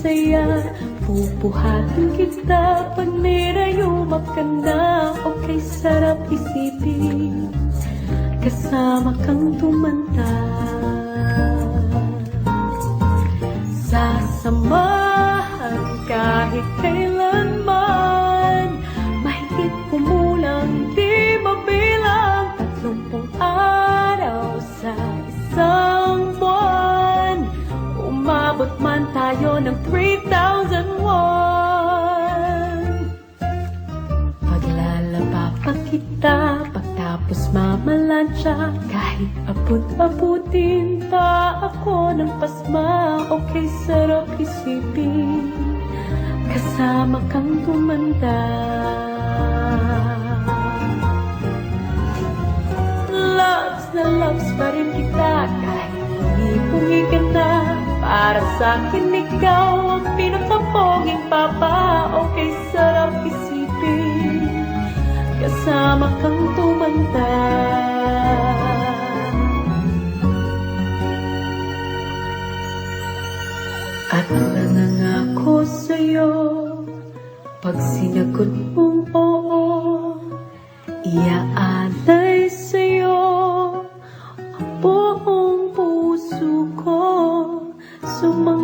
saya. Pupuhatin kita pag nirayumak ka na. Okay, sarap isipin kasama kang tumanda. Sasamahan kahit kailanman, mahigit kumulang di mabilang 30 araw sa isang buwan. Umabot man tayo ng 3,001. Paglalaba pa kita pagtapos mamalansya, kahit abot-abutin pa ako ng pasma. Okay, sarap isipin kasama kang tumanda. Loves na loves pa rin kita kahit pungi ka na. Para sa'kin ikaw ang pinakapoging papa. Okay, sarap isipin kasama kang tumanda. At nangangako sa'yo, pag sinagot mong oo, iaalay sa'yo ang buong puso ko. Sumang